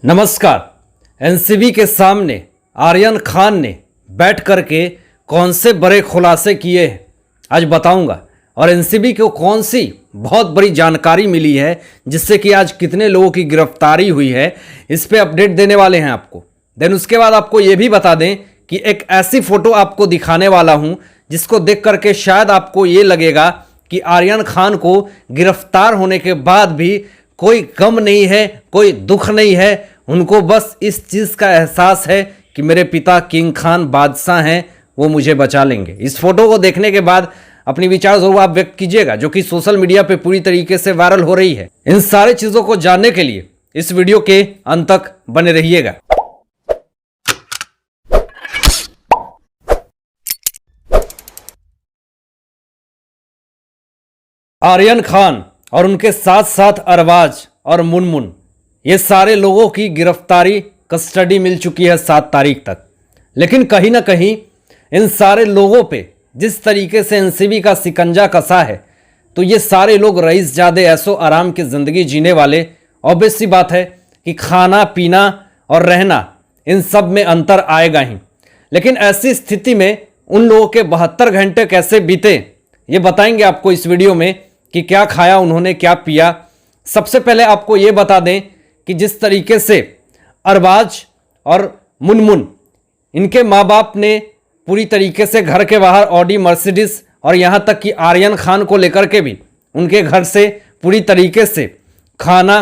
नमस्कार। एनसीबी के सामने आर्यन खान ने बैठ करके कौन से बड़े खुलासे किए हैं आज बताऊंगा, और एनसीबी को कौन सी बहुत बड़ी जानकारी मिली है जिससे कि आज कितने लोगों की गिरफ्तारी हुई है, इस पे अपडेट देने वाले हैं आपको। देन उसके बाद आपको ये भी बता दें कि एक ऐसी फोटो आपको दिखाने वाला हूं जिसको देख करके शायद आपको ये लगेगा कि आर्यन खान को गिरफ्तार होने के बाद भी कोई गम नहीं है, कोई दुख नहीं है। उनको बस इस चीज़ का एहसास है कि मेरे पिता किंग खान बादशाह हैं, वो मुझे बचा लेंगे। इस फोटो को देखने के बाद अपनी विचार जरूर आप व्यक्त कीजिएगा, जो कि सोशल मीडिया पे पूरी तरीके से वायरल हो रही है। इन सारे चीज़ों को जानने के लिए इस वीडियो के अंत तक बने रहिएगा। आर्यन खान और उनके साथ साथ अरबाज और मुनमुन, ये सारे लोगों की गिरफ्तारी कस्टडी मिल चुकी है 7 तारीख तक। लेकिन कहीं ना कहीं इन सारे लोगों पे जिस तरीके से एनसीबी का शिकंजा कसा है, तो ये सारे लोग रईस ज़्यादा ऐसो आराम की ज़िंदगी जीने वाले। ऑब्वियस सी बात है कि खाना पीना और रहना इन सब में अंतर आएगा ही। लेकिन ऐसी स्थिति में उन लोगों के 72 घंटे कैसे बीते, ये बताएंगे आपको इस वीडियो में कि क्या खाया उन्होंने, क्या पिया। सबसे पहले आपको ये बता दें कि जिस तरीके से अरबाज और मुनमुन, इनके माँ बाप ने पूरी तरीके से घर के बाहर ऑडी मर्सिडीज, और यहाँ तक कि आर्यन खान को लेकर के भी उनके घर से पूरी तरीके से खाना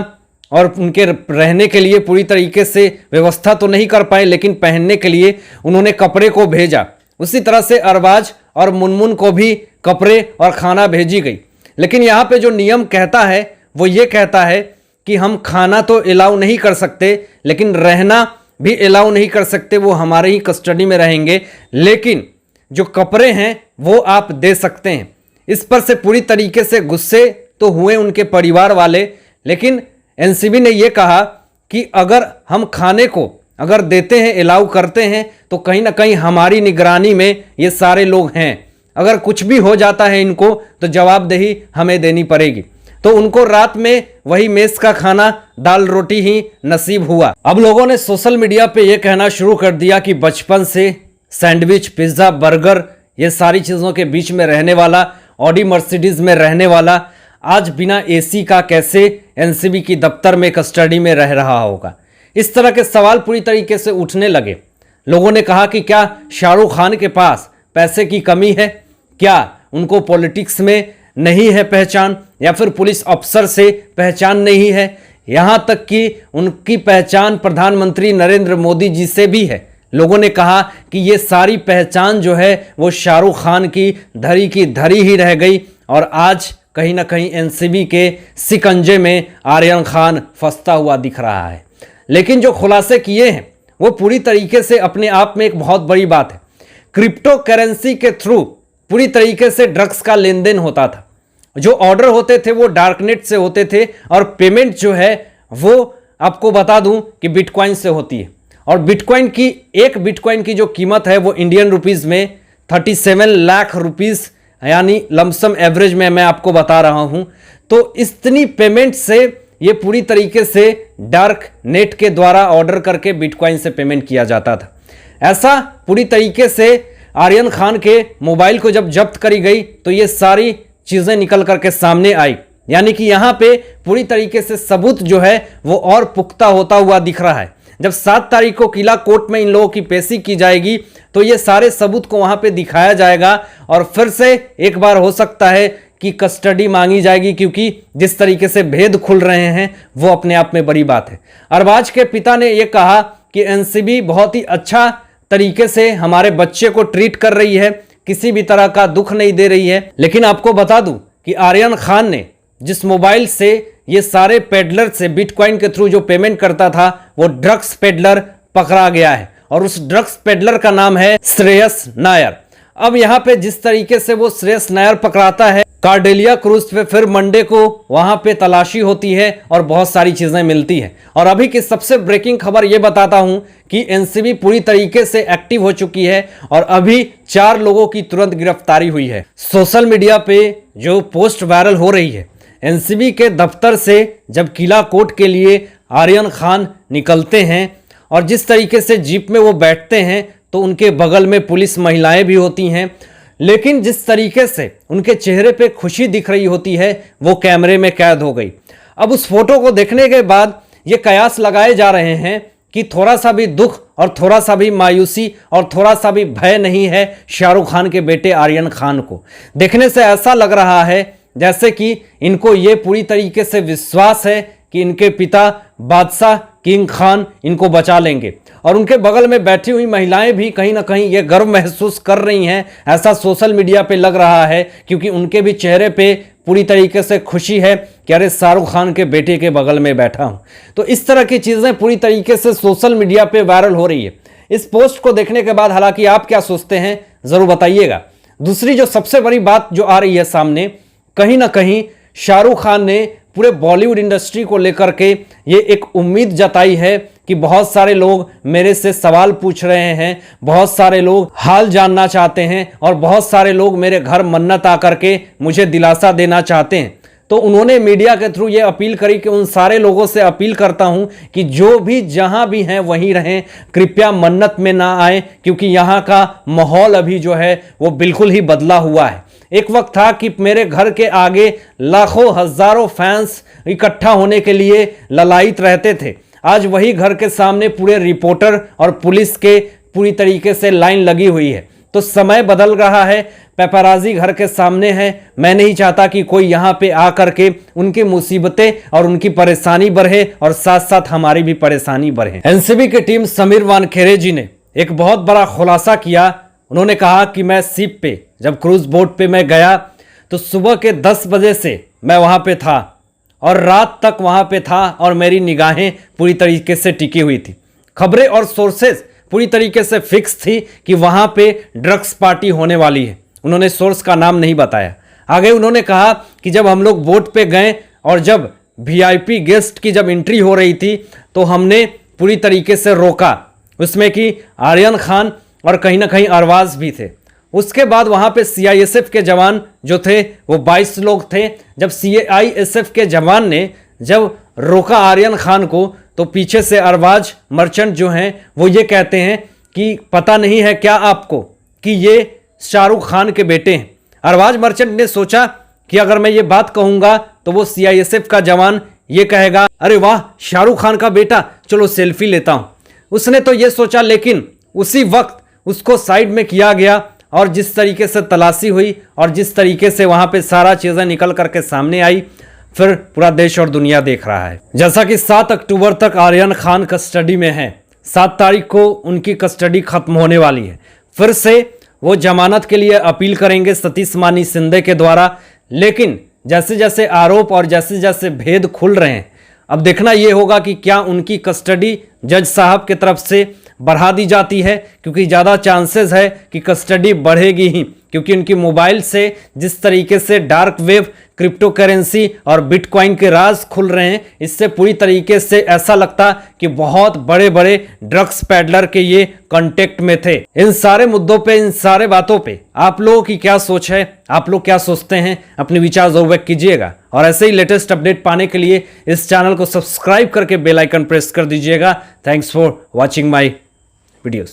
और उनके रहने के लिए पूरी तरीके से व्यवस्था तो नहीं कर पाए, लेकिन पहनने के लिए उन्होंने कपड़े को भेजा। उसी तरह से अरबाज और मुनमुन को भी कपड़े और खाना भेजी गई। लेकिन यहाँ पे जो नियम कहता है वो ये कहता है कि हम खाना तो अलाउ नहीं कर सकते, लेकिन रहना भी अलाउ नहीं कर सकते, वो हमारे ही कस्टडी में रहेंगे। लेकिन जो कपड़े हैं वो आप दे सकते हैं। इस पर से पूरी तरीके से गुस्से तो हुए उनके परिवार वाले, लेकिन एनसीबी ने ये कहा कि अगर हम खाने को अगर देते हैं, अलाउ करते हैं, तो कहीं ना कहीं हमारी निगरानी में ये सारे लोग हैं। अगर कुछ भी हो जाता है इनको तो जवाबदेही हमें देनी पड़ेगी। तो उनको रात में वही मेस का खाना दाल रोटी ही नसीब हुआ। अब लोगों ने सोशल मीडिया पे ये कहना शुरू कर दिया कि बचपन से सैंडविच, पिज्ज़ा, बर्गर, ये सारी चीज़ों के बीच में रहने वाला, ऑडी मर्सिडीज में रहने वाला, आज बिना एसी का कैसे एनसीबी की दफ्तर में कस्टडी में रह रहा होगा। इस तरह के सवाल पूरी तरीके से उठने लगे। लोगों ने कहा कि क्या शाहरुख खान के पास पैसे की कमी है, क्या उनको पॉलिटिक्स में नहीं है पहचान, या फिर पुलिस अफसर से पहचान नहीं है, यहाँ तक कि उनकी पहचान प्रधानमंत्री नरेंद्र मोदी जी से भी है। लोगों ने कहा कि ये सारी पहचान जो है वो शाहरुख खान की धरी ही रह गई, और आज कहीं ना कहीं एनसीबी के शिकंजे में आर्यन खान फंसता हुआ दिख रहा है। लेकिन जो खुलासे किए हैं वो पूरी तरीके से अपने आप में एक बहुत बड़ी बात है। क्रिप्टो करेंसी के थ्रू पूरी तरीके से ड्रग्स का लेन देन होता था। जो ऑर्डर होते थे वो डार्कनेट से होते थे, और पेमेंट जो है वो आपको बता दूं कि बिटकॉइन से होती है। और बिटकॉइन की, एक बिटकॉइन की जो कीमत है वो इंडियन रुपीस में 37 लाख रुपीस, यानी लमसम एवरेज में मैं आपको बता रहा हूं। तो इतनी पेमेंट से ये पूरी तरीके से डार्क नेट के द्वारा ऑर्डर करके बिटकॉइन से पेमेंट किया जाता था। ऐसा पूरी तरीके से आर्यन खान के मोबाइल को जब जब्त करी गई तो ये सारी चीज़ें निकल करके सामने आई। यानी कि यहाँ पे पूरी तरीके से सबूत जो है वो और पुख्ता होता हुआ दिख रहा है। जब 7 तारीख को किला कोर्ट में इन लोगों की पेशी की जाएगी तो ये सारे सबूत को वहाँ पे दिखाया जाएगा, और फिर से एक बार हो सकता है कि कस्टडी मांगी जाएगी, क्योंकि जिस तरीके से भेद खुल रहे हैं वो अपने आप में बड़ी बात है। अरबाज के पिता ने यह कहा कि एनसीबी बहुत ही अच्छा तरीके से हमारे बच्चे को ट्रीट कर रही है, किसी भी तरह का दुख नहीं दे रही है। लेकिन आपको बता दूं कि आर्यन खान ने जिस मोबाइल से ये सारे पेडलर से बिटकॉइन के थ्रू जो पेमेंट करता था, वो ड्रग्स पेडलर पकड़ा गया है, और उस ड्रग्स पेडलर का नाम है श्रेयस नायर। अब यहाँ पे जिस तरीके से वो श्रेयस नायर पकड़ाता है कार्डेलिया क्रूज पे, फिर मंडे को वहां पे तलाशी होती है और बहुत सारी चीजें मिलती हैं। और अभी की सबसे ब्रेकिंग खबर ये बताता हूं कि एनसीबी पूरी तरीके से एक्टिव हो चुकी है, और अभी 4 लोगों की तुरंत गिरफ्तारी हुई है। सोशल मीडिया पे जो पोस्ट वायरल हो रही है, एनसीबी के दफ्तर से जब किला कोर्ट के लिए आर्यन खान निकलते हैं और जिस तरीके से जीप में वो बैठते हैं तो उनके बगल में पुलिस महिलाएं भी होती हैं, लेकिन जिस तरीके से उनके चेहरे पे खुशी दिख रही होती है वो कैमरे में कैद हो गई। अब उस फोटो को देखने के बाद ये कयास लगाए जा रहे हैं कि थोड़ा सा भी दुख और थोड़ा सा भी मायूसी और थोड़ा सा भी भय नहीं है शाहरुख खान के बेटे आर्यन खान को। देखने से ऐसा लग रहा है जैसे कि इनको ये पूरी तरीके से विश्वास है कि इनके पिता बादशाह किंग खान इनको बचा लेंगे, और उनके बगल में बैठी हुई महिलाएं भी कहीं ना कहीं ये गर्व महसूस कर रही हैं, ऐसा सोशल मीडिया पे लग रहा है, क्योंकि उनके भी चेहरे पे पूरी तरीके से खुशी है कि अरे शाहरुख खान के बेटे के बगल में बैठा हूं। तो इस तरह की चीज़ें पूरी तरीके से सोशल मीडिया पे वायरल हो रही है। इस पोस्ट को देखने के बाद हालांकि आप क्या सोचते हैं ज़रूर बताइएगा। दूसरी जो सबसे बड़ी बात जो आ रही है सामने, कहीं ना कहीं शाहरुख खान ने पूरे बॉलीवुड इंडस्ट्री को लेकर के ये एक उम्मीद जताई है कि बहुत सारे लोग मेरे से सवाल पूछ रहे हैं, बहुत सारे लोग हाल जानना चाहते हैं और बहुत सारे लोग मेरे घर मन्नत आकर के मुझे दिलासा देना चाहते हैं। तो उन्होंने मीडिया के थ्रू ये अपील करी कि उन सारे लोगों से अपील करता हूं कि जो भी जहां भी हैं वहीं रहें, कृपया मन्नत में ना आए, क्योंकि यहाँ का माहौल अभी जो है वो बिल्कुल ही बदला हुआ है। एक वक्त था कि मेरे घर के आगे लाखों हजारों फैंस इकट्ठा होने के लिए ललायित रहते थे, आज वही घर के सामने पूरे रिपोर्टर और पुलिस के पूरी तरीके से लाइन लगी हुई है। तो समय बदल रहा है, पेपराजी घर के सामने है। मैं नहीं चाहता कि कोई यहाँ पे आकर के उनकी मुसीबतें और उनकी परेशानी बढ़े और साथ साथ हमारी भी परेशानी बढ़े। एनसीबी की टीम समीर वानखेड़े जी ने एक बहुत बड़ा खुलासा किया। उन्होंने कहा कि मैं शिप पे जब क्रूज बोट पे मैं गया तो सुबह के 10 बजे से मैं वहाँ पे था और रात तक वहाँ पे था और मेरी निगाहें पूरी तरीके से टिकी हुई थी। खबरें और सोर्सेज पूरी तरीके से फिक्स थी कि वहाँ पे ड्रग्स पार्टी होने वाली है। उन्होंने सोर्स का नाम नहीं बताया। आगे उन्होंने कहा कि जब हम लोग बोट पे गए और जब वीआईपी गेस्ट की जब एंट्री हो रही थी तो हमने पूरी तरीके से रोका, उसमें कि आर्यन खान और कहीं ना कहीं अरबाज भी थे। उसके बाद वहाँ पे सीआईएसएफ के जवान जो थे वो 22 लोग थे। जब सीआईएसएफ के जवान ने जब रोका आर्यन खान को तो पीछे से अरबाज मर्चेंट जो हैं वो ये कहते हैं कि पता नहीं है क्या आपको कि ये शाहरुख खान के बेटे हैं। अरबाज मर्चेंट ने सोचा कि अगर मैं ये बात कहूँगा तो वो सीआईएसएफ का जवान ये कहेगा अरे वाह शाहरुख खान का बेटा, चलो सेल्फी लेता हूँ। उसने तो ये सोचा, लेकिन उसी वक्त उसको साइड में किया गया और जिस तरीके से तलाशी हुई और जिस तरीके से वहाँ पे सारा चीज़ें निकल करके सामने आई, फिर पूरा देश और दुनिया देख रहा है। जैसा कि 7 अक्टूबर तक आर्यन खान कस्टडी में है, 7 तारीख को उनकी कस्टडी खत्म होने वाली है। फिर से वो जमानत के लिए अपील करेंगे सतीश मानी शिंदे के द्वारा, लेकिन जैसे जैसे आरोप और जैसे जैसे भेद खुल रहे हैं, अब देखना ये होगा कि क्या उनकी कस्टडी जज साहब की तरफ से बढ़ा दी जाती है, क्योंकि ज़्यादा चांसेस है कि कस्टडी बढ़ेगी ही, क्योंकि उनकी मोबाइल से जिस तरीके से डार्क वेब, क्रिप्टो करेंसी और बिटकॉइन के राज खुल रहे हैं, इससे पूरी तरीके से ऐसा लगता कि बहुत बड़े बड़े ड्रग्स पैडलर के ये कांटेक्ट में थे। इन सारे मुद्दों पे, इन सारे बातों पे आप लोगों की क्या सोच है, आप लोग क्या सोचते हैं, अपने विचार जरूर व्यक्त कीजिएगा। और ऐसे ही लेटेस्ट अपडेट पाने के लिए इस चैनल को सब्सक्राइब करके बेल आइकन प्रेस कर दीजिएगा। Thanks for watching my videos.